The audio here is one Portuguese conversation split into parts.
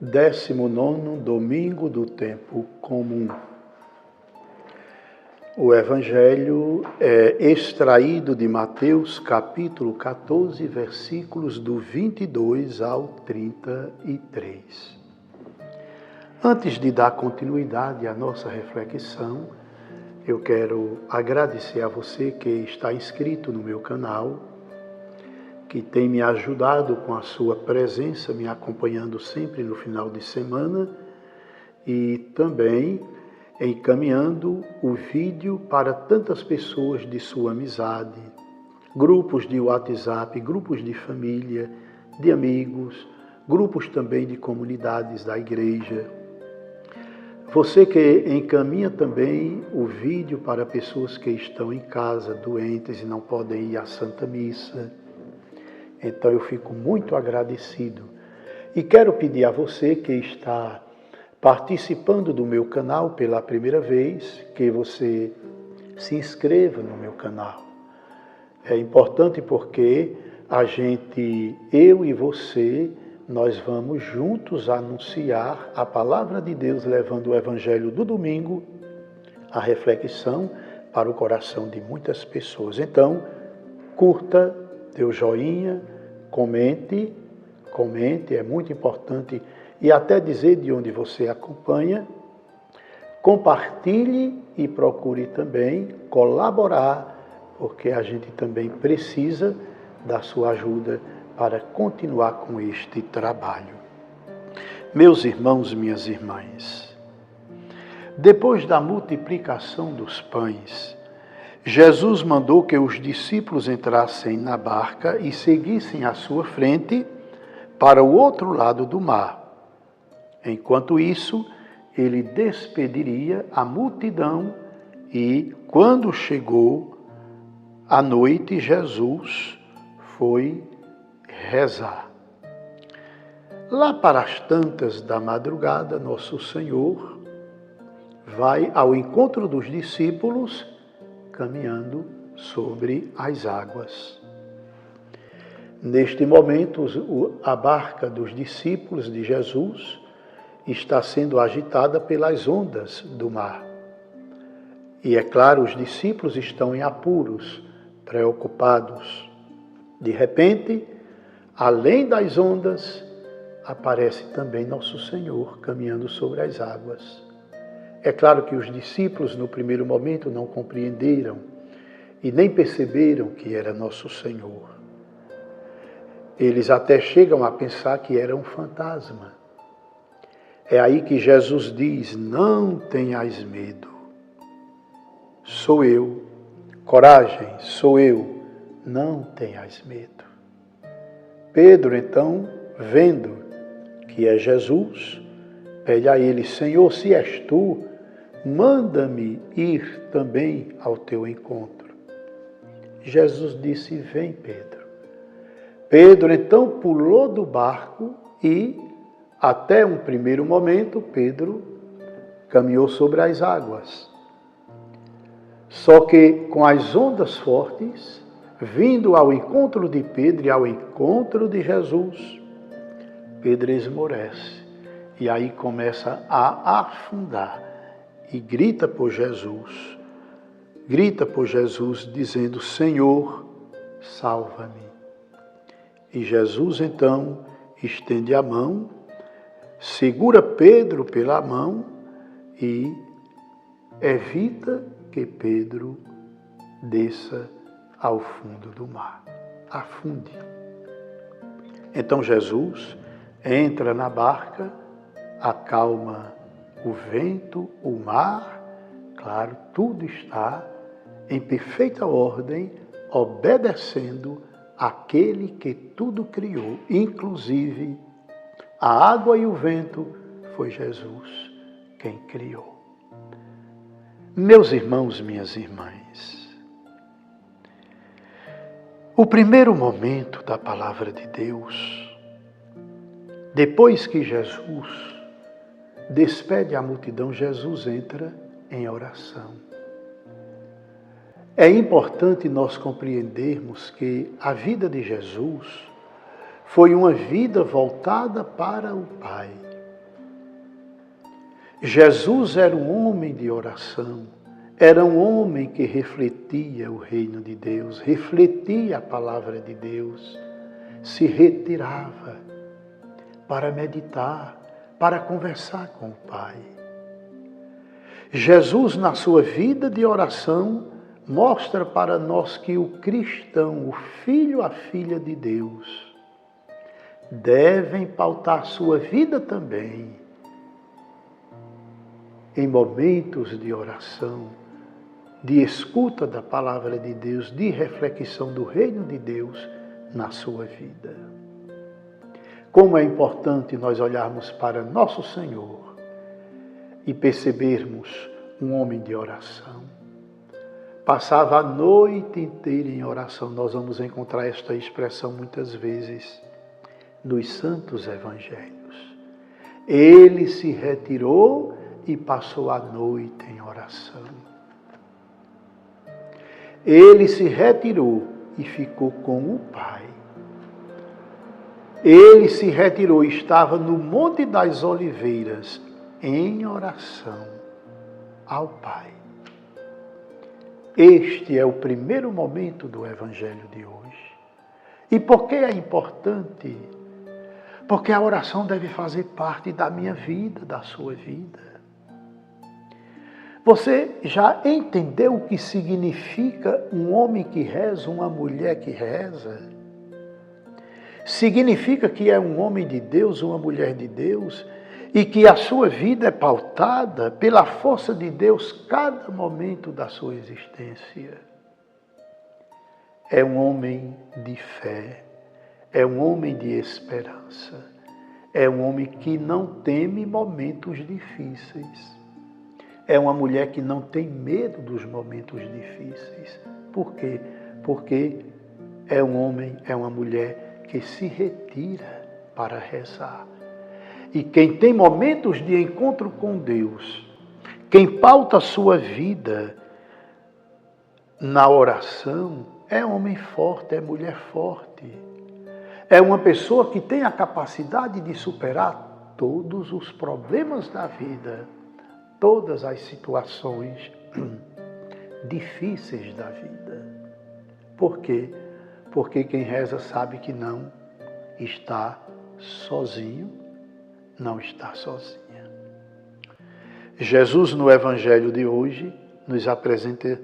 19º domingo do tempo comum. O Evangelho é extraído de Mateus capítulo 14, versículos do 22 ao 33. Antes de dar continuidade à nossa reflexão, eu quero agradecer a você que está inscrito no meu canal, que tem me ajudado com a sua presença, me acompanhando sempre no final de semana e também encaminhando o vídeo para tantas pessoas de sua amizade, grupos de WhatsApp, grupos de família, de amigos, grupos também de comunidades da igreja. Você que encaminha também o vídeo para pessoas que estão em casa, doentes e não podem ir à Santa Missa. Então eu fico muito agradecido. E quero pedir a você que está participando do meu canal pela primeira vez, que você se inscreva no meu canal. É importante porque eu e você, nós vamos juntos anunciar a palavra de Deus, levando o Evangelho do domingo, a reflexão para o coração de muitas pessoas. Então, curta, dê o joinha, comente, é muito importante, e até dizer de onde você acompanha, compartilhe e procure também colaborar, porque a gente também precisa da sua ajuda para continuar com este trabalho. Meus irmãos, minhas irmãs, depois da multiplicação dos pães, Jesus mandou que os discípulos entrassem na barca e seguissem à sua frente para o outro lado do mar. Enquanto isso, ele despediria a multidão e, quando chegou a noite, Jesus foi rezar. Lá para as tantas da madrugada, Nosso Senhor vai ao encontro dos discípulos caminhando sobre as águas. Neste momento, a barca dos discípulos de Jesus está sendo agitada pelas ondas do mar. E é claro, os discípulos estão em apuros, preocupados. De repente, além das ondas, aparece também Nosso Senhor caminhando sobre as águas. É claro que os discípulos, no primeiro momento, não compreenderam e nem perceberam que era Nosso Senhor. Eles até chegam a pensar que era um fantasma. É aí que Jesus diz: não tenhais medo, sou eu, coragem, sou eu, não tenhais medo. Pedro, então, vendo que é Jesus, pede a ele: Senhor, se és tu, manda-me ir também ao teu encontro. Jesus disse: vem, Pedro. Pedro, então, pulou do barco e, até um primeiro momento, Pedro caminhou sobre as águas. Só que, com as ondas fortes, vindo ao encontro de Pedro e ao encontro de Jesus, Pedro esmorece. E aí começa a afundar e grita por Jesus. Grita por Jesus dizendo: Senhor, salva-me. E Jesus então estende a mão, segura Pedro pela mão e evita que Pedro desça ao fundo do mar, afunde. Então Jesus entra na barca, acalma o vento, o mar, claro, tudo está em perfeita ordem, obedecendo àquele que tudo criou, inclusive a água e o vento, foi Jesus quem criou. Meus irmãos, minhas irmãs, o primeiro momento da palavra de Deus, depois que Jesus despede a multidão, Jesus entra em oração. É importante nós compreendermos que a vida de Jesus foi uma vida voltada para o Pai. Jesus era um homem de oração, era um homem que refletia o reino de Deus, refletia a palavra de Deus, se retirava para meditar, para conversar com o Pai. Jesus, na sua vida de oração, mostra para nós que o cristão, o filho, a filha de Deus, devem pautar sua vida também em momentos de oração, de escuta da palavra de Deus, de reflexão do reino de Deus na sua vida. Como é importante nós olharmos para nosso Senhor e percebermos um homem de oração. Passava a noite inteira em oração. Nós vamos encontrar esta expressão muitas vezes nos santos evangelhos. Ele se retirou e passou a noite em oração. Ele se retirou e ficou com o Pai. Ele se retirou e estava no Monte das Oliveiras em oração ao Pai. Este é o primeiro momento do Evangelho de hoje. E por que é importante? Porque a oração deve fazer parte da minha vida, da sua vida. Você já entendeu o que significa um homem que reza, uma mulher que reza? Significa que é um homem de Deus, uma mulher de Deus, e que a sua vida é pautada pela força de Deus cada momento da sua existência. É um homem de fé, é um homem de esperança, é um homem que não teme momentos difíceis. É uma mulher que não tem medo dos momentos difíceis. Por quê? Porque é um homem, é uma mulher que se retira para rezar. E quem tem momentos de encontro com Deus, quem pauta a sua vida na oração, é homem forte, é mulher forte. É uma pessoa que tem a capacidade de superar todos os problemas da vida, todas as situações difíceis da vida. Por quê? Porque quem reza sabe que não está sozinho, não está sozinha. Jesus, no Evangelho de hoje, nos apresenta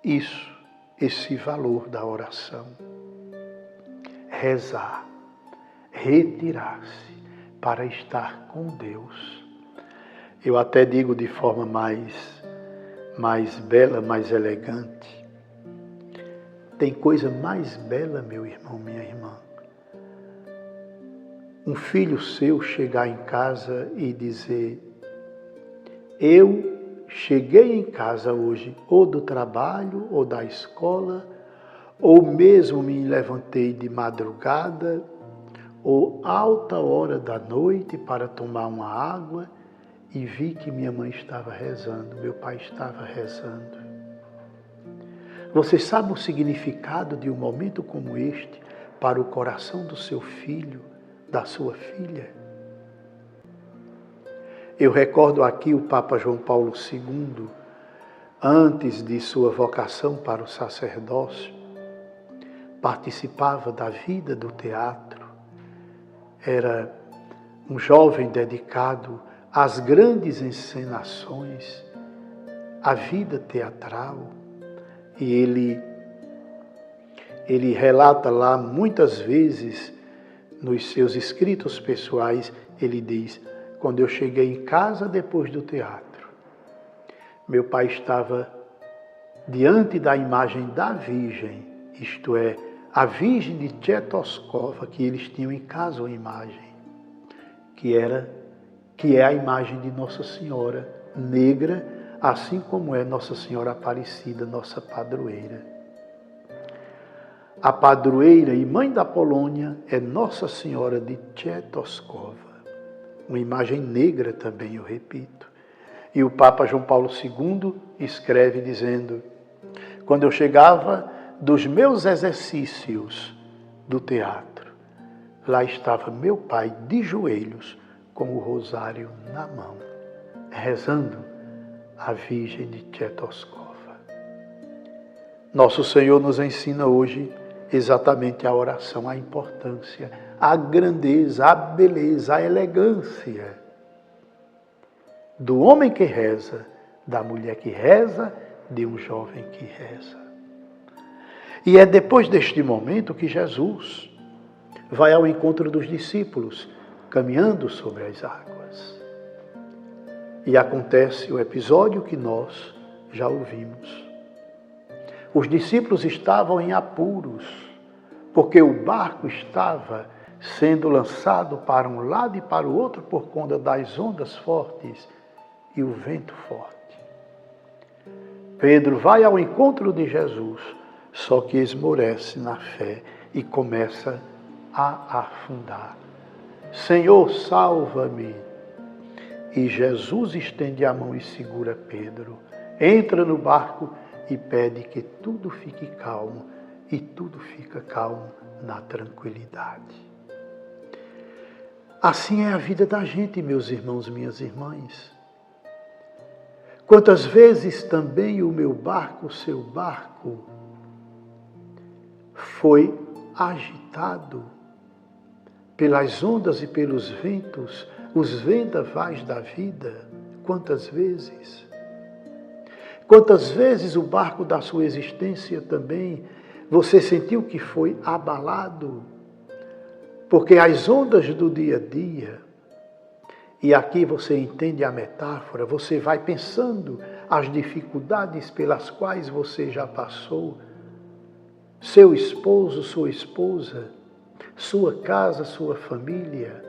isso, esse valor da oração. Rezar, retirar-se para estar com Deus. Eu até digo de forma mais bela, mais elegante. Tem coisa mais bela, meu irmão, minha irmã. Um filho seu chegar em casa e dizer: eu cheguei em casa hoje, ou do trabalho, ou da escola, ou mesmo me levantei de madrugada, ou alta hora da noite para tomar uma água, e vi que minha mãe estava rezando, meu pai estava rezando. Você sabe o significado de um momento como este para o coração do seu filho, da sua filha? Eu recordo aqui o Papa João Paulo II, antes de sua vocação para o sacerdócio, participava da vida do teatro. Era um jovem dedicado às grandes encenações, à vida teatral. E ele relata lá muitas vezes, nos seus escritos pessoais, ele diz: quando eu cheguei em casa depois do teatro, meu pai estava diante da imagem da Virgem, isto é, a Virgem de Czetoskhova, que eles tinham em casa uma imagem, que é a imagem de Nossa Senhora negra, assim como é Nossa Senhora Aparecida, nossa padroeira. A padroeira e mãe da Polônia é Nossa Senhora de Czetoskhova, uma imagem negra também, eu repito. E o Papa João Paulo II escreve dizendo: quando eu chegava dos meus exercícios do teatro, lá estava meu pai de joelhos, com o rosário na mão. rezando a Virgem de Chetoskhova. Nosso Senhor nos ensina hoje exatamente a oração, a importância, a grandeza, a beleza, a elegância do homem que reza, da mulher que reza, de um jovem que reza. E é depois deste momento que Jesus vai ao encontro dos discípulos, caminhando sobre as águas. E acontece o episódio que nós já ouvimos. Os discípulos estavam em apuros, porque o barco estava sendo lançado para um lado e para o outro por conta das ondas fortes e o vento forte. Pedro vai ao encontro de Jesus, só que esmorece na fé e começa a afundar. Senhor, salva-me! E Jesus estende a mão e segura Pedro. Entra no barco e pede que tudo fique calmo. E tudo fica calmo na tranquilidade. Assim é a vida da gente, meus irmãos, minhas irmãs. Quantas vezes também o meu barco, o seu barco, foi agitado pelas ondas e pelos ventos, os vendavais da vida. Quantas vezes? Quantas vezes o barco da sua existência também você sentiu que foi abalado? Porque as ondas do dia a dia, e aqui você entende a metáfora, você vai pensando as dificuldades pelas quais você já passou, seu esposo, sua esposa, sua casa, sua família.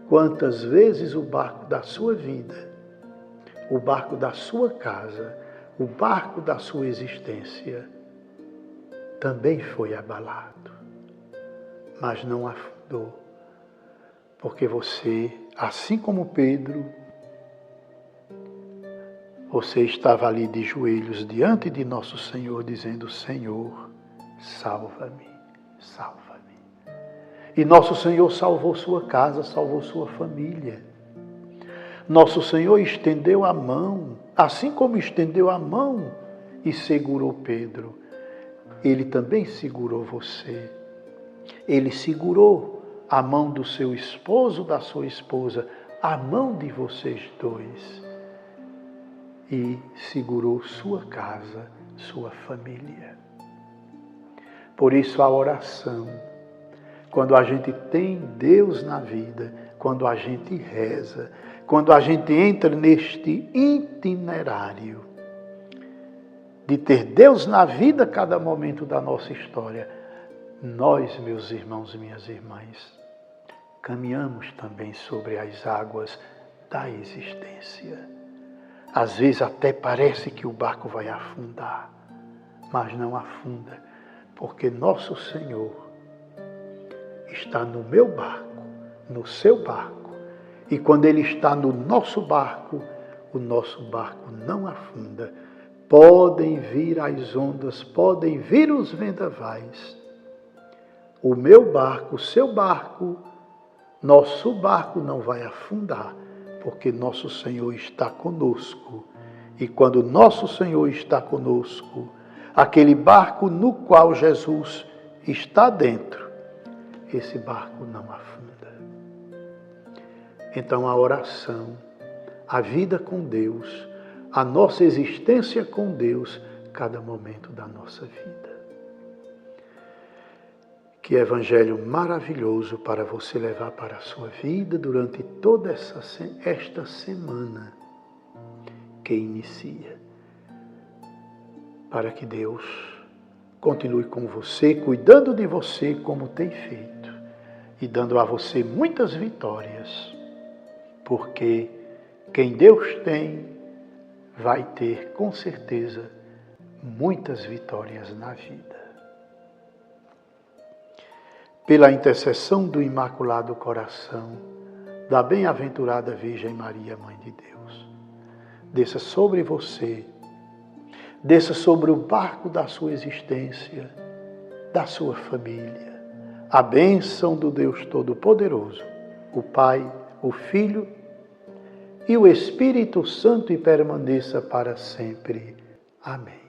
Quantas vezes o barco da sua vida, o barco da sua casa, o barco da sua existência também foi abalado, mas não afundou, porque você, assim como Pedro, você estava ali de joelhos diante de nosso Senhor, dizendo: Senhor, salva-me, salva-me. E nosso Senhor salvou sua casa, salvou sua família. Nosso Senhor estendeu a mão, assim como estendeu a mão e segurou Pedro, Ele também segurou você. Ele segurou a mão do seu esposo, da sua esposa, a mão de vocês dois, e segurou sua casa, sua família. Por isso a oração, quando a gente tem Deus na vida, quando a gente reza, quando a gente entra neste itinerário de ter Deus na vida a cada momento da nossa história, nós, meus irmãos e minhas irmãs, caminhamos também sobre as águas da existência. Às vezes até parece que o barco vai afundar, mas não afunda, porque nosso Senhor está no meu barco, no seu barco, e quando Ele está no nosso barco, o nosso barco não afunda. Podem vir as ondas, podem vir os vendavais. O meu barco, o seu barco, nosso barco não vai afundar, porque nosso Senhor está conosco. E quando nosso Senhor está conosco, aquele barco no qual Jesus está dentro, esse barco não afunda. Então a oração, a vida com Deus, a nossa existência com Deus, cada momento da nossa vida. Que evangelho maravilhoso para você levar para a sua vida durante toda esta semana que inicia. Para que Deus continue com você, cuidando de você como tem feito, e dando a você muitas vitórias, porque quem Deus tem, vai ter, com certeza, muitas vitórias na vida. Pela intercessão do Imaculado Coração, da bem-aventurada Virgem Maria, Mãe de Deus, desça sobre você, desça sobre o barco da sua existência, da sua família, a bênção do Deus Todo-Poderoso, o Pai, o Filho e o Espírito Santo e permaneça para sempre. Amém.